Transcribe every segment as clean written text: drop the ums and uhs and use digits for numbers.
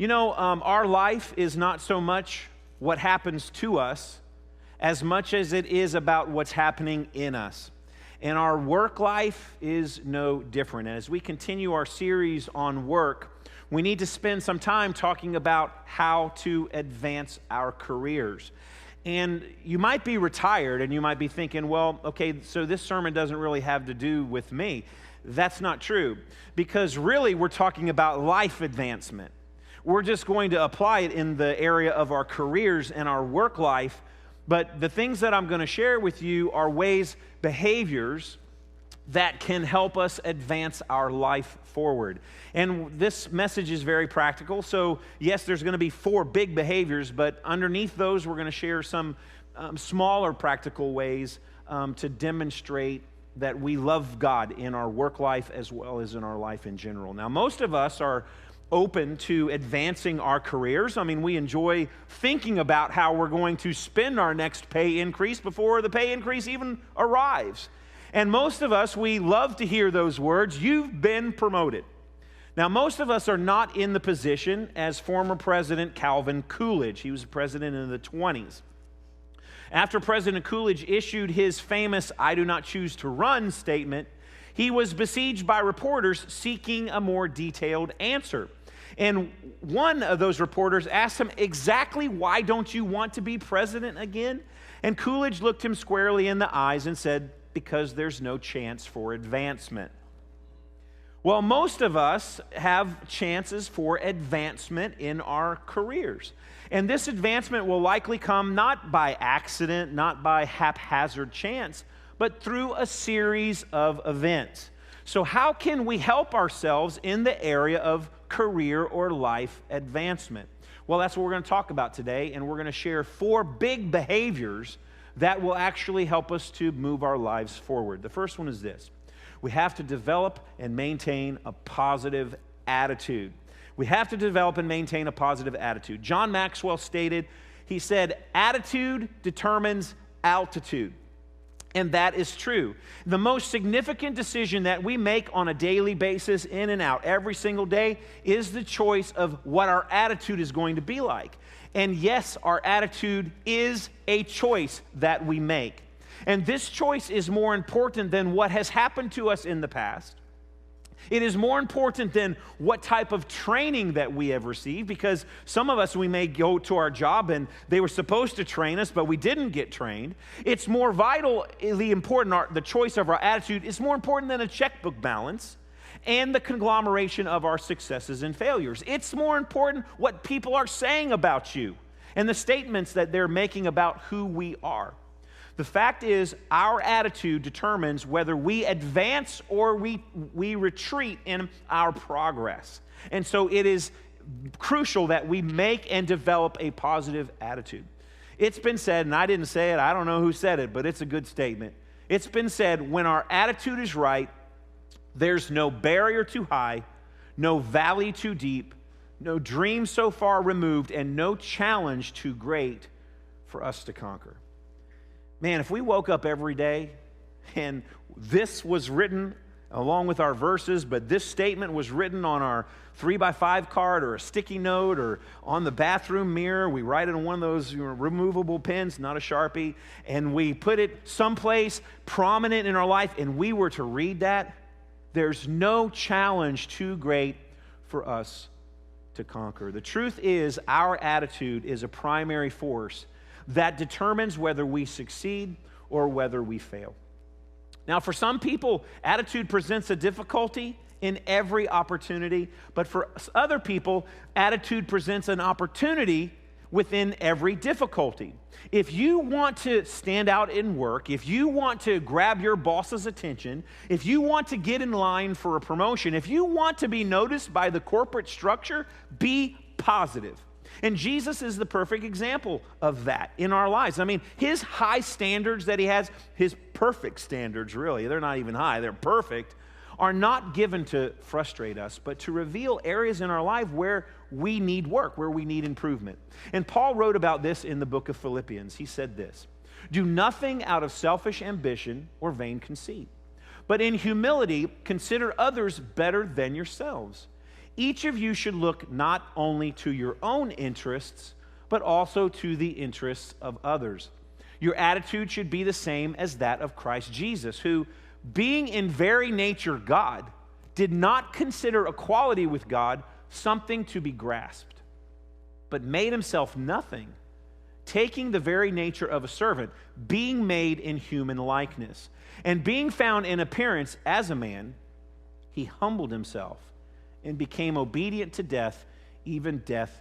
Our life is not so much what happens to us as much as it is about what's happening in us. And our work life is no different. And as we continue our series on work, we need to spend some time talking about how to advance our careers. And you might be retired and you might be thinking, well, okay, so this sermon doesn't really have to do with me. That's not true, because really we're talking about life advancement. We're just going to apply it in the area of our careers and our work life. But the things that I'm going to share with you are behaviors that can help us advance our life forward. And this message is very practical. So yes, there's going to be 4 big behaviors, but underneath those, we're going to share some smaller practical ways to demonstrate that we love God in our work life as well as in our life in general. Now, most of us are open to advancing our careers. I mean, we enjoy thinking about how we're going to spend our next pay increase before the pay increase even arrives. And most of us, we love to hear those words, "You've been promoted." Now, most of us are not in the position as former President Calvin Coolidge. He was president in the 20s. After President Coolidge issued his famous "I do not choose to run" statement, he was besieged by reporters seeking a more detailed answer. And one of those reporters asked him, exactly why don't you want to be president again? And Coolidge looked him squarely in the eyes and said, because there's no chance for advancement. Well, most of us have chances for advancement in our careers. And this advancement will likely come not by accident, not by haphazard chance, but through a series of events. So how can we help ourselves in the area of career or life advancement? Well, that's what we're going to talk about today, and we're going to share 4 big behaviors that will actually help us to move our lives forward. The first one is this: we have to develop and maintain a positive attitude. We have to develop and maintain a positive attitude. John Maxwell stated, he said, attitude determines altitude. And that is true. The most significant decision that we make on a daily basis, in and out, every single day, is the choice of what our attitude is going to be like. And yes, our attitude is a choice that we make. And this choice is more important than what has happened to us in the past. It is more important than what type of training that we have received, because some of us, we may go to our job and they were supposed to train us, but we didn't get trained. It's more vitally important, the choice of our attitude is more important than a checkbook balance and the conglomeration of our successes and failures. It's more important what people are saying about you and the statements that they're making about who we are. The fact is, our attitude determines whether we advance or we retreat in our progress. And so it is crucial that we make and develop a positive attitude. It's been said, and I didn't say it, I don't know who said it, but it's a good statement. It's been said, when our attitude is right, there's no barrier too high, no valley too deep, no dream so far removed, and no challenge too great for us to conquer. Man, if we woke up every day and this was written along with our verses, but this statement was written on our 3x5 card or a sticky note or on the bathroom mirror, we write it on one of those removable pens, not a Sharpie, and we put it someplace prominent in our life, and we were to read that, there's no challenge too great for us to conquer. The truth is, our attitude is a primary force that determines whether we succeed or whether we fail. Now, for some people, attitude presents a difficulty in every opportunity, but for other people, attitude presents an opportunity within every difficulty. If you want to stand out in work, if you want to grab your boss's attention, if you want to get in line for a promotion, if you want to be noticed by the corporate structure, be positive. And Jesus is the perfect example of that in our lives. I mean, his high standards that he has, his perfect standards really, they're not even high, they're perfect, are not given to frustrate us, but to reveal areas in our life where we need work, where we need improvement. And Paul wrote about this in the book of Philippians. He said this: "Do nothing out of selfish ambition or vain conceit, but in humility consider others better than yourselves. each of you should look not only to your own interests, but also to the interests of others. Your attitude should be the same as that of Christ Jesus, who, being in very nature God, did not consider equality with God something to be grasped, but made himself nothing, taking the very nature of a servant, being made in human likeness. And being found in appearance as a man, he humbled himself and became obedient to death, even death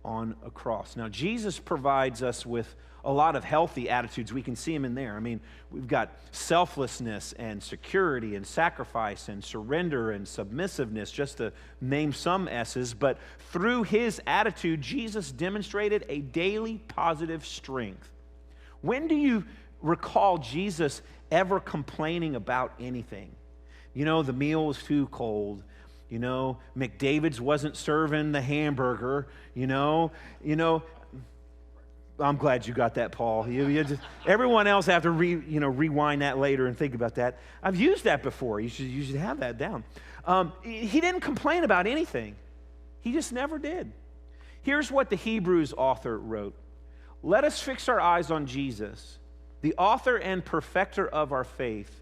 on a cross. Now, Jesus provides us with a lot of healthy attitudes. We can see them in there. I mean, we've got selflessness and security and sacrifice and surrender and submissiveness, just to name some S's. But through his attitude, Jesus demonstrated a daily positive strength. When do you recall Jesus ever complaining about anything? You know, the meal was too cold. You know, McDavid's wasn't serving the hamburger. You know, I'm glad you got that, Paul. You just, everyone else have to rewind that later and think about that. I've used that before. You should have that down. He didn't complain about anything. He just never did. Here's what the Hebrews author wrote. Let us fix our eyes on Jesus, the author and perfecter of our faith,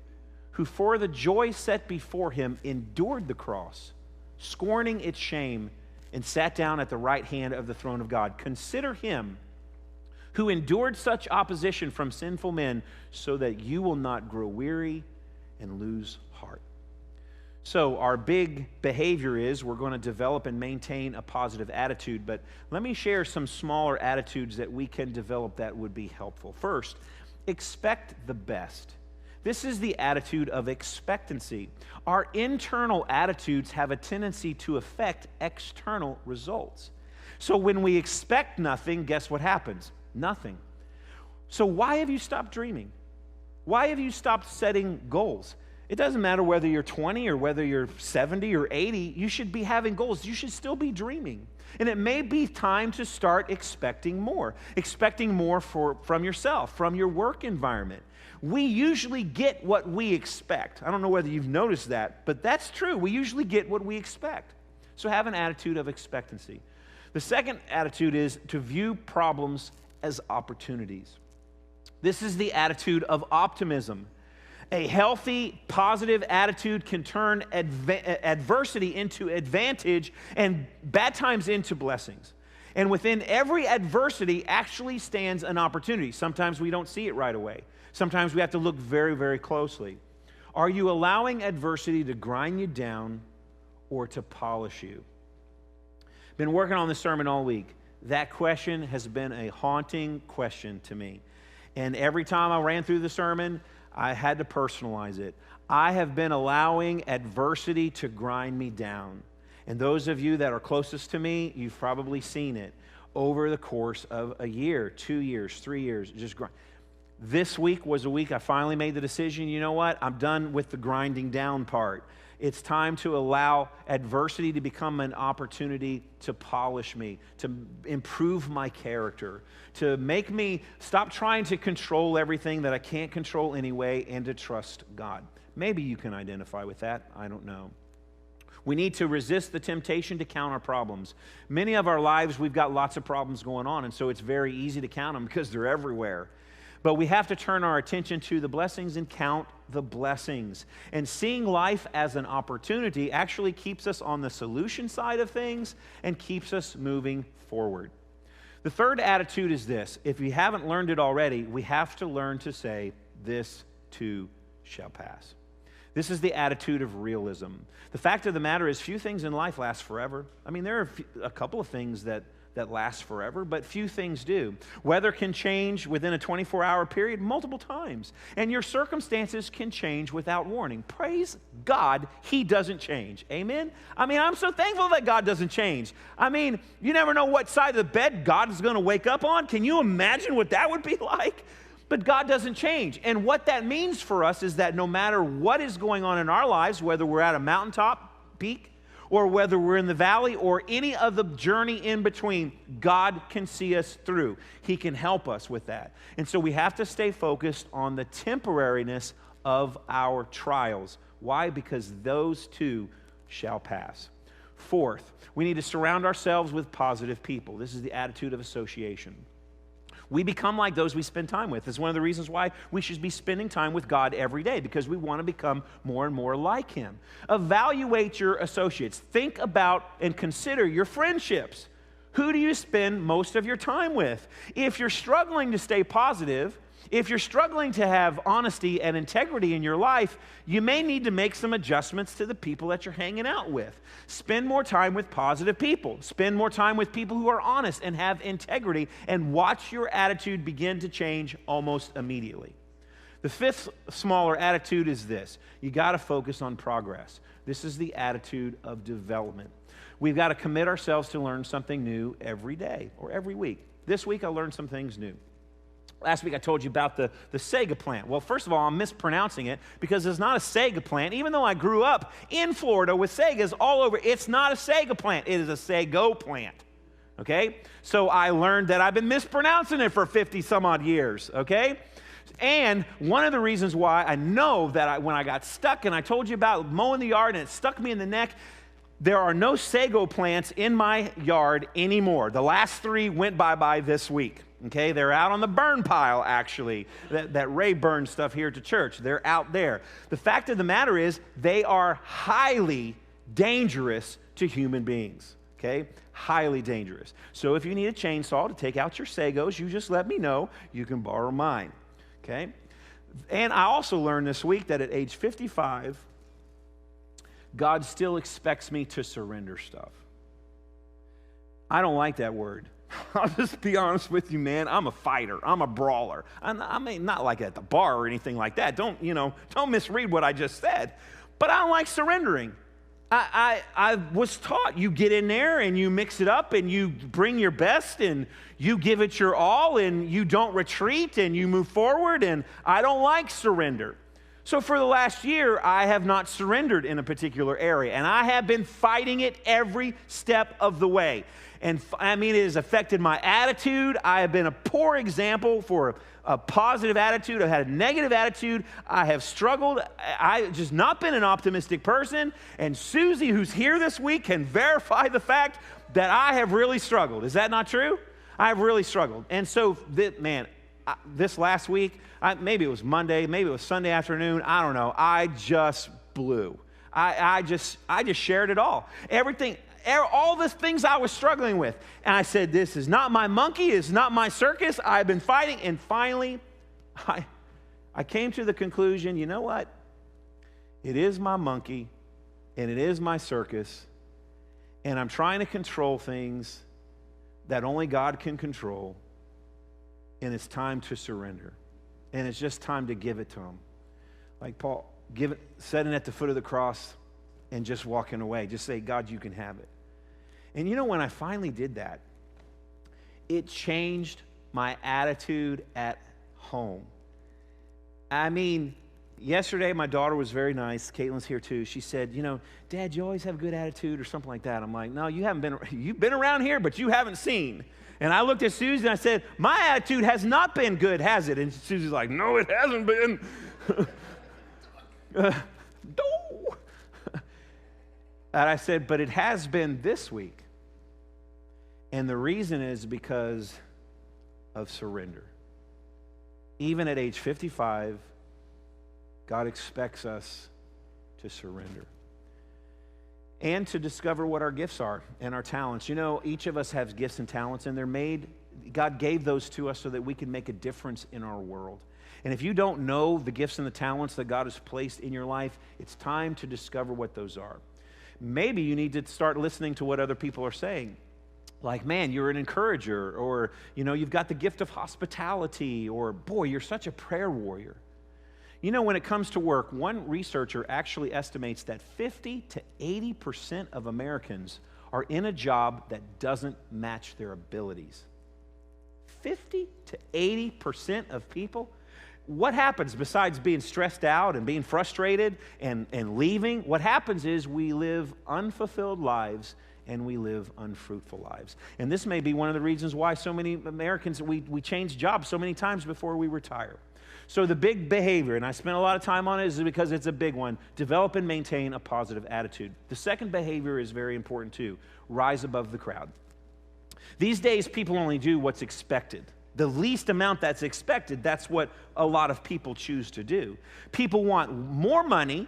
who for the joy set before him endured the cross, scorning its shame, and sat down at the right hand of the throne of God. Consider him who endured such opposition from sinful men, so that you will not grow weary and lose heart. So our big behavior is we're going to develop and maintain a positive attitude, but let me share some smaller attitudes that we can develop that would be helpful. First, expect the best. This is the attitude of expectancy. Our internal attitudes have a tendency to affect external results. So when we expect nothing, guess what happens? Nothing. So why have you stopped dreaming? Why have you stopped setting goals? It doesn't matter whether you're 20 or whether you're 70 or 80, you should be having goals. You should still be dreaming. And it may be time to start expecting more from yourself, from your work environment. We usually get what we expect. I don't know whether you've noticed that, but that's true. We usually get what we expect. So have an attitude of expectancy. The second attitude is to view problems as opportunities. This is the attitude of optimism. A healthy, positive attitude can turn adversity into advantage and bad times into blessings. And within every adversity actually stands an opportunity. Sometimes we don't see it right away. Sometimes we have to look very, very closely. Are you allowing adversity to grind you down or to polish you? Been working on this sermon all week. That question has been a haunting question to me. And every time I ran through the sermon, I had to personalize it. I have been allowing adversity to grind me down. And those of you that are closest to me, you've probably seen it over the course of a year, 2 years, 3 years, just grind. This week was a week I finally made the decision, you know what? I'm done with the grinding down part. It's time to allow adversity to become an opportunity to polish me, to improve my character, to make me stop trying to control everything that I can't control anyway, and to trust God. Maybe you can identify with that. I don't know. We need to resist the temptation to count our problems. Many of our lives, we've got lots of problems going on, and so it's very easy to count them because they're everywhere. But we have to turn our attention to the blessings and count the blessings. And seeing life as an opportunity actually keeps us on the solution side of things and keeps us moving forward. The third attitude is this. If we haven't learned it already, we have to learn to say, this too shall pass. This is the attitude of realism. The fact of the matter is, few things in life last forever. I mean, there are a couple of things that last forever, but few things do. Weather can change within a 24-hour period multiple times, and your circumstances can change without warning. Praise God, He doesn't change. Amen? I mean, I'm so thankful that God doesn't change. I mean, you never know what side of the bed God is going to wake up on. Can you imagine what that would be like? But God doesn't change. And what that means for us is that no matter what is going on in our lives, whether we're at a mountaintop peak, or whether we're in the valley or any of the journey in between, God can see us through. He can help us with that. And so we have to stay focused on the temporariness of our trials. Why? Because those too shall pass. Fourth, we need to surround ourselves with positive people. This is the attitude of association. We become like those we spend time with. It's one of the reasons why we should be spending time with God every day, because we want to become more and more like Him. Evaluate your associates. Think about and consider your friendships. Who do you spend most of your time with? If you're struggling to stay positive, if you're struggling to have honesty and integrity in your life, you may need to make some adjustments to the people that you're hanging out with. Spend more time with positive people. Spend more time with people who are honest and have integrity, and watch your attitude begin to change almost immediately. The fifth smaller attitude is this: you got to focus on progress. This is the attitude of development. We've got to commit ourselves to learn something new every day or every week. This week I learned some things new. Last week I told you about the Sega plant. Well, first of all, I'm mispronouncing it because it's not a Sega plant. Even though I grew up in Florida with Segas all over, it's not a Sega plant. It is a Sago plant, okay? So I learned that I've been mispronouncing it for 50 some odd years, okay? And one of the reasons why I know that when I got stuck, and I told you about mowing the yard and it stuck me in the neck, there are no sago plants in my yard anymore. The last 3 went bye-bye this week. Okay, they're out on the burn pile, actually. That Ray burned stuff here to church. They're out there. The fact of the matter is, they are highly dangerous to human beings. Okay, highly dangerous. So if you need a chainsaw to take out your sagos, you just let me know. You can borrow mine. Okay, and I also learned this week that at age 55, God still expects me to surrender stuff. I don't like that word. I'll just be honest with you, man. I'm a fighter. I'm a brawler. I mean, not like at the bar or anything like that. Don't misread what I just said. But I don't like surrendering. I was taught you get in there and you mix it up and you bring your best and you give it your all and you don't retreat and you move forward, and I don't like surrender. So for the last year, I have not surrendered in a particular area, and I have been fighting it every step of the way. And I mean, it has affected my attitude. I have been a poor example for a positive attitude. I've had a negative attitude. I have struggled. I've just not been an optimistic person. And Susie, who's here this week, can verify the fact that I have really struggled. Is that not true? I have really struggled. And so, this last week, maybe it was Monday, maybe it was Sunday afternoon, I don't know. I just blew. I just shared it all. Everything. All the things I was struggling with. And I said, this is not my monkey, it's not my circus, I've been fighting. And finally, I came to the conclusion, you know what? It is my monkey, and it is my circus, and I'm trying to control things that only God can control, and it's time to surrender. And it's just time to give it to Him. Like Paul, setting at the foot of the cross and just walking away. Just say, God, you can have it. And you know, when I finally did that, it changed my attitude at home. I mean, yesterday my daughter was very nice. Caitlin's here too. She said, Dad, you always have a good attitude or something like that. I'm like, no, you've been around here, but you haven't seen. And I looked at Susie and I said, my attitude has not been good, has it? And Susie's like, no, it hasn't been. No. And I said, but it has been this week. And the reason is because of surrender. Even at age 55, God expects us to surrender and to discover what our gifts are and our talents. Each of us has gifts and talents, and God gave those to us so that we can make a difference in our world. And if you don't know the gifts and the talents that God has placed in your life, it's time to discover what those are. Maybe you need to start listening to what other people are saying. Like, man, you're an encourager, or, you've got the gift of hospitality, or, boy, you're such a prayer warrior. When it comes to work, one researcher actually estimates that 50 to 80% of Americans are in a job that doesn't match their abilities. 50 to 80% of people? What happens besides being stressed out and being frustrated and leaving? What happens is we live unfulfilled lives, and we live unfruitful lives. And this may be one of the reasons why so many Americans, we change jobs so many times before we retire. So the big behavior, and I spent a lot of time on it, is because it's a big one. Develop and maintain a positive attitude. The second behavior is very important too. Rise above the crowd. These days, people only do what's expected. The least amount that's expected, that's what a lot of people choose to do. People want more money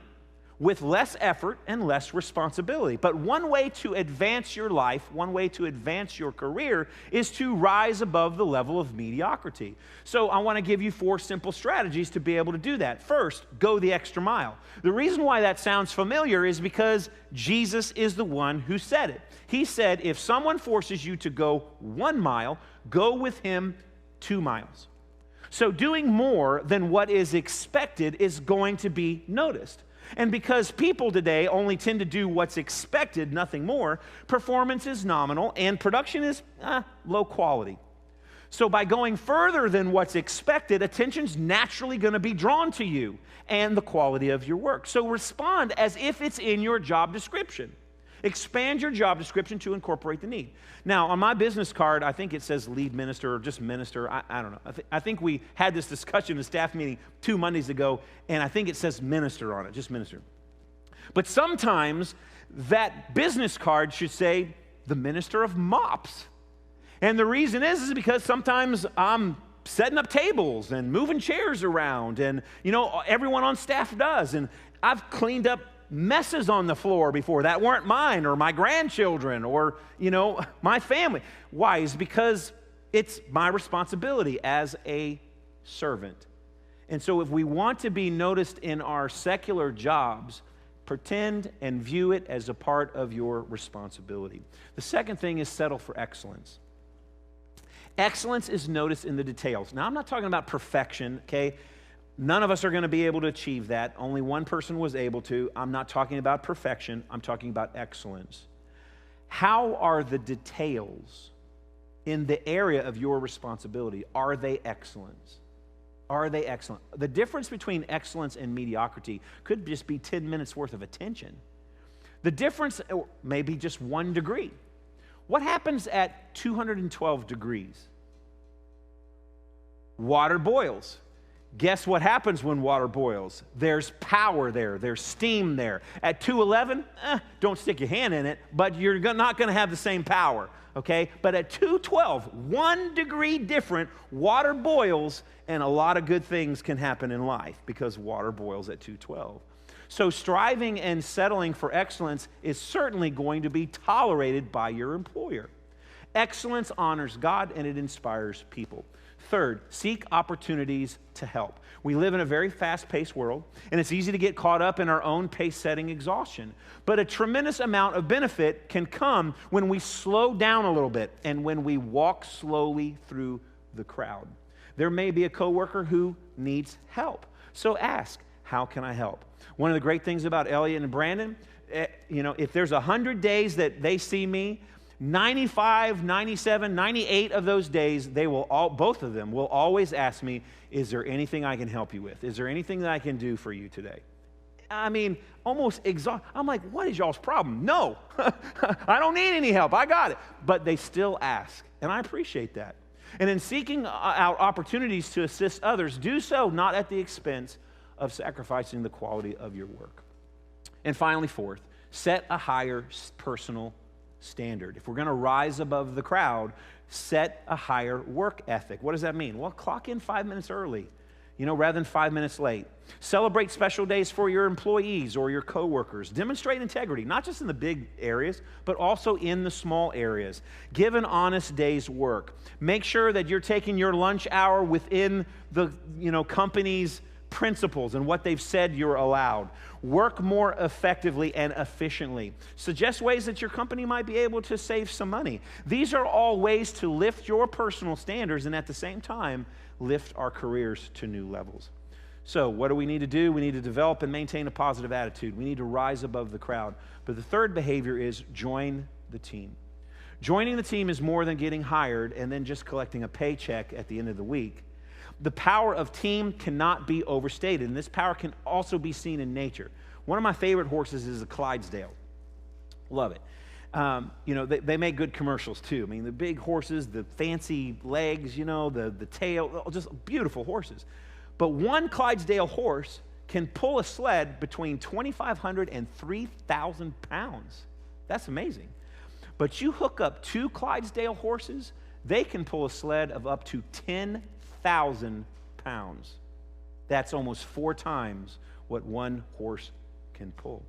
with less effort and less responsibility. But one way to advance your life, one way to advance your career is to rise above the level of mediocrity. So I want to give you 4 simple strategies to be able to do that. First, go the extra mile. The reason why that sounds familiar is because Jesus is the one who said it. He said, if someone forces you to go 1 mile, go with him 2 miles. So doing more than what is expected is going to be noticed. And because people today only tend to do what's expected, nothing more, performance is nominal and production is low quality. So by going further than what's expected, attention's naturally going to be drawn to you and the quality of your work. So respond as if it's in your job description. Expand your job description to incorporate the need. Now, on my business card, I think it says lead minister or just minister. I don't know. I think we had this discussion in a staff meeting 2 Mondays ago, and I think it says minister on it, just minister. But sometimes that business card should say the minister of mops. And the reason is because sometimes I'm setting up tables and moving chairs around, and, everyone on staff does. And I've cleaned up messes on the floor before that weren't mine or my grandchildren or, my family. Why? Is because it's my responsibility as a servant. And so if we want to be noticed in our secular jobs, pretend and view it as a part of your responsibility. The second thing is settle for excellence. Excellence is noticed in the details. Now, I'm not talking about perfection, okay? None of us are going to be able to achieve that. Only one person was able to. I'm not talking about perfection. I'm talking about excellence. How are the details in the area of your responsibility? Are they excellent? Are they excellent? The difference between excellence and mediocrity could just be 10 minutes worth of attention. The difference may be just 1 degree. What happens at 212 degrees? Water boils. Guess what happens when water boils? There's power there. There's steam there. At 211, don't stick your hand in it, but you're not going to have the same power, okay? But at 212, 1 degree different, water boils, and a lot of good things can happen in life because water boils at 212. So striving and settling for excellence is certainly going to be tolerated by your employer. Excellence honors God and it inspires people. Third, seek opportunities to help. We live in a very fast-paced world, and it's easy to get caught up in our own pace-setting exhaustion. But a tremendous amount of benefit can come when we slow down a little bit and when we walk slowly through the crowd. There may be a coworker who needs help. So ask, how can I help? One of the great things about Elliot and Brandon, if there's 100 days that they see me, 95, 97, 98 of those days, both of them will always ask me, is there anything I can help you with? Is there anything that I can do for you today? I mean, almost exhausted. I'm like, what is y'all's problem? No, I don't need any help. I got it. But they still ask, and I appreciate that. And in seeking out opportunities to assist others, do so not at the expense of sacrificing the quality of your work. And finally, fourth, set a higher personal standard. If we're going to rise above the crowd, set a higher work ethic. What does that mean? Well, clock in 5 minutes early, rather than 5 minutes late. Celebrate special days for your employees or your coworkers. Demonstrate integrity, not just in the big areas, but also in the small areas. Give an honest day's work. Make sure that you're taking your lunch hour within the, company's principles and what they've said you're allowed. Work more effectively and efficiently. Suggest ways that your company might be able to save some money. These are all ways to lift your personal standards and at the same time lift our careers to new levels. So what do we need to do? We need to develop and maintain a positive attitude. We need to rise above the crowd. But the third behavior is join the team. Joining the team is more than getting hired and then just collecting a paycheck at the end of the week. The power of team cannot be overstated, and this power can also be seen in nature. One of my favorite horses is a Clydesdale. Love it. They make good commercials too. I mean, the big horses, the fancy legs, the tail, just beautiful horses. But one Clydesdale horse can pull a sled between 2,500 and 3,000 pounds. That's amazing. But you hook up two Clydesdale horses, they can pull a sled of up to 10,000 pounds. That's almost 4 times what one horse can pull.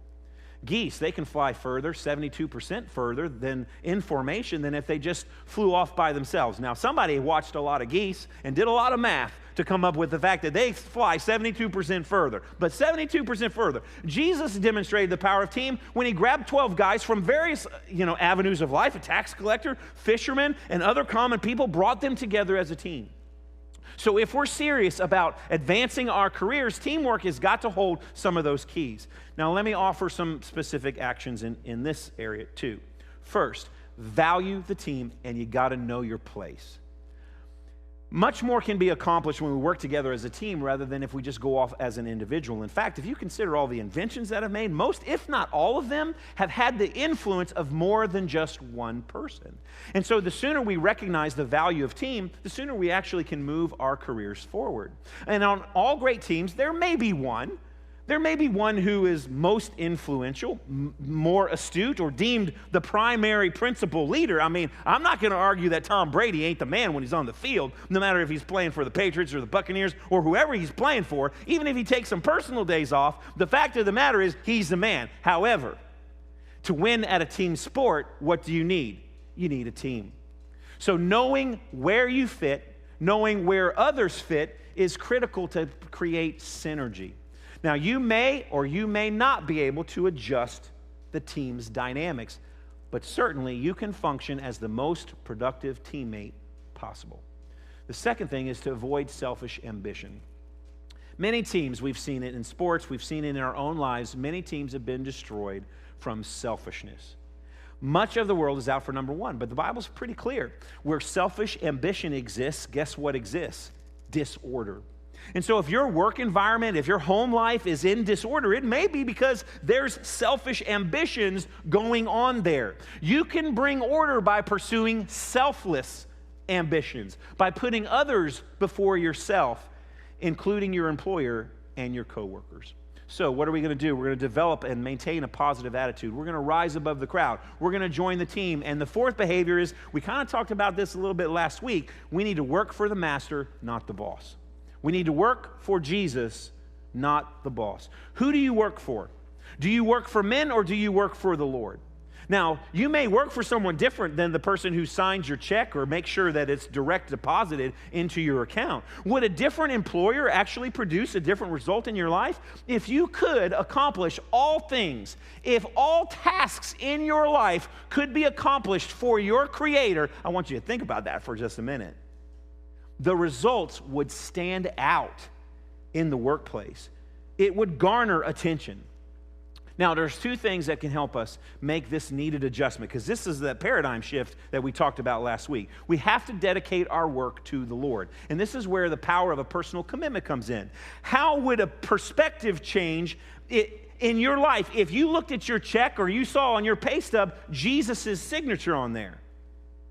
Geese, they can fly further, 72% further in formation than if they just flew off by themselves. Now, somebody watched a lot of geese and did a lot of math to come up with the fact that they fly 72% further. But 72% further. Jesus demonstrated the power of team when he grabbed 12 guys from various, avenues of life, a tax collector, fishermen, and other common people, brought them together as a team. So if we're serious about advancing our careers, teamwork has got to hold some of those keys. Now, let me offer some specific actions in this area too. First, value the team, and you got to know your place. Much more can be accomplished when we work together as a team rather than if we just go off as an individual. In fact, if you consider all the inventions that have made, most, if not all of them, have had the influence of more than just one person. And so the sooner we recognize the value of team, the sooner we actually can move our careers forward. And on all great teams, there may be one who is most influential, more astute, or deemed the primary principal leader. I mean, I'm not going to argue that Tom Brady ain't the man when he's on the field, no matter if he's playing for the Patriots or the Buccaneers or whoever he's playing for. Even if he takes some personal days off, the fact of the matter is he's the man. However, to win at a team sport, what do you need? You need a team. So knowing where you fit, knowing where others fit, is critical to create synergy. Now, you may or you may not be able to adjust the team's dynamics, but certainly you can function as the most productive teammate possible. The second thing is to avoid selfish ambition. Many teams, we've seen it in sports, we've seen it in our own lives, many teams have been destroyed from selfishness. Much of the world is out for number one, but the Bible's pretty clear. Where selfish ambition exists, guess what exists? Disorder. And so if your work environment, if your home life is in disorder, it may be because there's selfish ambitions going on there. You can bring order by pursuing selfless ambitions, by putting others before yourself, including your employer and your coworkers. So what are we going to do? We're going to develop and maintain a positive attitude. We're going to rise above the crowd. We're going to join the team. And the fourth behavior is, we kind of talked about this a little bit last week, we need to work for the master, not the boss. We need to work for Jesus, not the boss. Who do you work for? Do you work for men or do you work for the Lord? Now, you may work for someone different than the person who signs your check or makes sure that it's direct deposited into your account. Would a different employer actually produce a different result in your life? If you could accomplish all things, if all tasks in your life could be accomplished for your Creator, I want you to think about that for just a minute. The results would stand out in the workplace. It would garner attention. Now, there's two things that can help us make this needed adjustment, because this is that paradigm shift that we talked about last week. We have to dedicate our work to the Lord. And this is where the power of a personal commitment comes in. How would a perspective change in your life if you looked at your check or you saw on your pay stub Jesus' signature on there?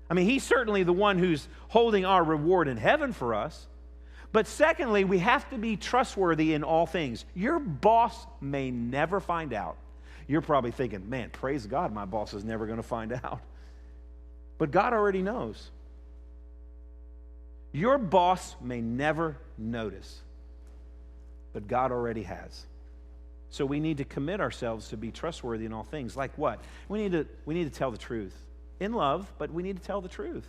I mean, he's certainly the one who's holding our reward in heaven for us. But secondly, we have to be trustworthy in all things. Your boss may never find out. You're probably thinking, man, praise God, my boss is never going to find out. But God already knows. Your boss may never notice, but God already has. So we need to commit ourselves to be trustworthy in all things. Like what? We need to tell the truth. In love, but we need to tell the truth.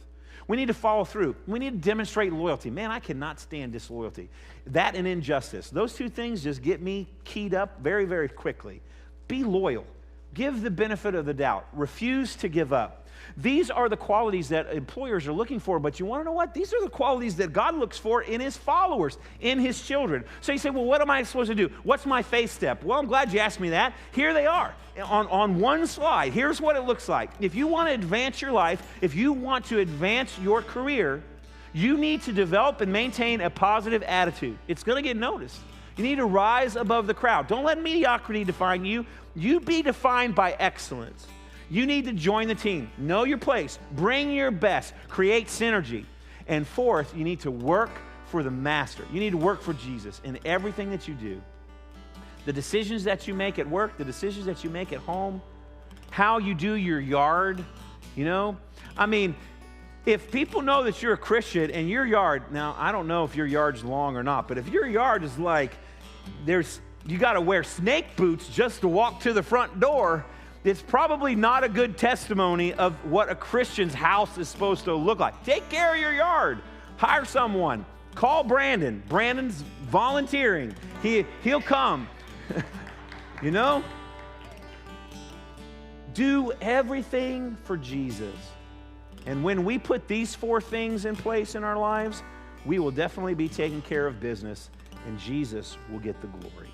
We need to follow through. We need to demonstrate loyalty. Man, I cannot stand disloyalty. That and injustice. Those two things just get me keyed up very, very quickly. Be loyal. Give the benefit of the doubt. Refuse to give up. These are the qualities that employers are looking for, but you want to know what? These are the qualities that God looks for in His followers, in His children. So you say, well, what am I supposed to do? What's my faith step? Well, I'm glad you asked me that. Here they are on one slide. Here's what it looks like. If you want to advance your life, if you want to advance your career, you need to develop and maintain a positive attitude. It's going to get noticed. You need to rise above the crowd. Don't let mediocrity define you. You be defined by excellence. You need to join the team. Know your place. Bring your best. Create synergy. And fourth, you need to work for the Master. You need to work for Jesus in everything that you do. The decisions that you make at work, the decisions that you make at home, how you do your yard, you know? I mean, if people know that you're a Christian and your yard, now I don't know if your yard's long or not, but if your yard is like, you got to wear snake boots just to walk to the front door, it's probably not a good testimony of what a Christian's house is supposed to look like. Take care of your yard. Hire someone. Call Brandon. Brandon's volunteering. He'll come. You know? Do everything for Jesus. And when we put these four things in place in our lives, we will definitely be taking care of business, and Jesus will get the glory.